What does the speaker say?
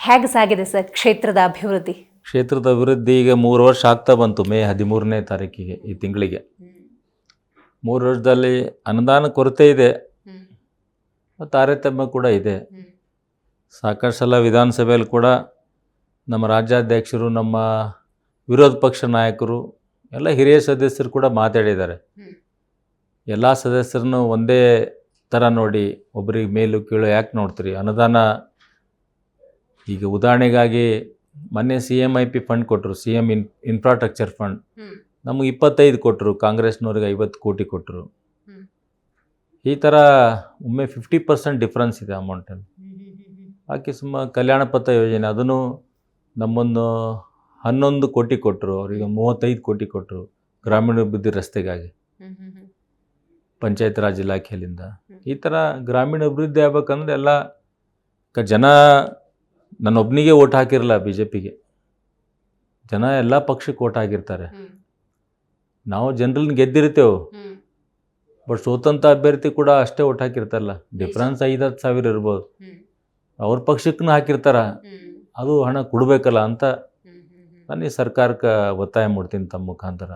ಹೇಗೆ ಸಾಗಿದೆ ಸರ್ ಕ್ಷೇತ್ರದ ಅಭಿವೃದ್ಧಿ? ಕ್ಷೇತ್ರದ ಅಭಿವೃದ್ಧಿ ಈಗ 3 ವರ್ಷ ಆಗ್ತಾ ಬಂತು. ಮೇ 13ನೇ ತಾರೀಕಿಗೆ ಈ ತಿಂಗಳಿಗೆ 3 ವರ್ಷದಲ್ಲಿ ಅನುದಾನ ಕೊರತೆ ಇದೆ, ತಾರತಮ್ಯ ಕೂಡ ಇದೆ. ಸಾಕಷ್ಟು ಸಲ ವಿಧಾನಸಭೆಯಲ್ಲಿ ಕೂಡ ನಮ್ಮ ರಾಜ್ಯಾಧ್ಯಕ್ಷರು, ನಮ್ಮ ವಿರೋಧ ಪಕ್ಷ ನಾಯಕರು, ಎಲ್ಲ ಹಿರಿಯ ಸದಸ್ಯರು ಕೂಡ ಮಾತಾಡಿದ್ದಾರೆ. ಎಲ್ಲ ಸದಸ್ಯರನ್ನು ಒಂದೇ ಥರ ನೋಡಿ, ಒಬ್ಬರಿಗೆ ಮೇಲು ಕೀಳು ಯಾಕೆ ನೋಡ್ತೀರಿ? ಅನುದಾನ ಈಗ ಉದಾಹರಣೆಗಾಗಿ ಮೊನ್ನೆ CMIP ಫಂಡ್ ಕೊಟ್ಟರು, CM ಇನ್ಫ್ರಾಸ್ಟ್ರಕ್ಚರ್ ಫಂಡ್. ನಮಗೆ 25 ಕೊಟ್ಟರು, ಕಾಂಗ್ರೆಸ್ನವ್ರಿಗೆ 50 ಕೋಟಿ ಕೊಟ್ಟರು. ಈ ಥರ ಒಮ್ಮೆ 50% ಡಿಫ್ರೆನ್ಸ್ ಇದೆ ಅಮೌಂಟಲ್ಲಿ. ಬಾಕಿ ಕಲ್ಯಾಣ ಪಥ ಯೋಜನೆ ಅದನ್ನು ನಮ್ಮನ್ನು 11 ಕೋಟಿ ಕೊಟ್ಟರು, ಅವರಿಗೆ 35 ಕೋಟಿ ಕೊಟ್ಟರು ಗ್ರಾಮೀಣಾಭಿವೃದ್ಧಿ ರಸ್ತೆಗಾಗಿ ಪಂಚಾಯತ್ ರಾಜ್ ಇಲಾಖೆಯಲ್ಲಿಂದ. ಈ ಥರ ಗ್ರಾಮೀಣ ಅಭಿವೃದ್ಧಿ ಆಗ್ಬೇಕಂದ್ರೆ ಎಲ್ಲ ಜನ ನನ್ನೊಬ್ಬನಿಗೆ ಓಟ್ ಹಾಕಿರಲ್ಲ, BJPಗೆ ಜನ ಎಲ್ಲ ಪಕ್ಷಕ್ಕೆ ಓಟ್ ಹಾಕಿರ್ತಾರೆ. ನಾವು ಜನರನ್ನ ಗೆದ್ದಿರ್ತೇವೆ, ಬಟ್ ಸ್ವತಂತ್ರ ಅಭ್ಯರ್ಥಿ ಕೂಡ ಅಷ್ಟೇ ಓಟ್ ಹಾಕಿರ್ತಾರಲ್ಲ, ಡಿಫ್ರೆನ್ಸ್ 5-10 ಸಾವಿರ ಇರ್ಬೋದು. ಅವ್ರ ಪಕ್ಷಕ್ಕೂ ಹಾಕಿರ್ತಾರ, ಅದು ಹಣ ಕೊಡಬೇಕಲ್ಲ ಅಂತ ನಾನು ಈ ಸರ್ಕಾರಕ್ಕೆ ಒತ್ತಾಯ ಮಾಡ್ತೀನಿ ತಮ್ಮ ಮುಖಾಂತರ.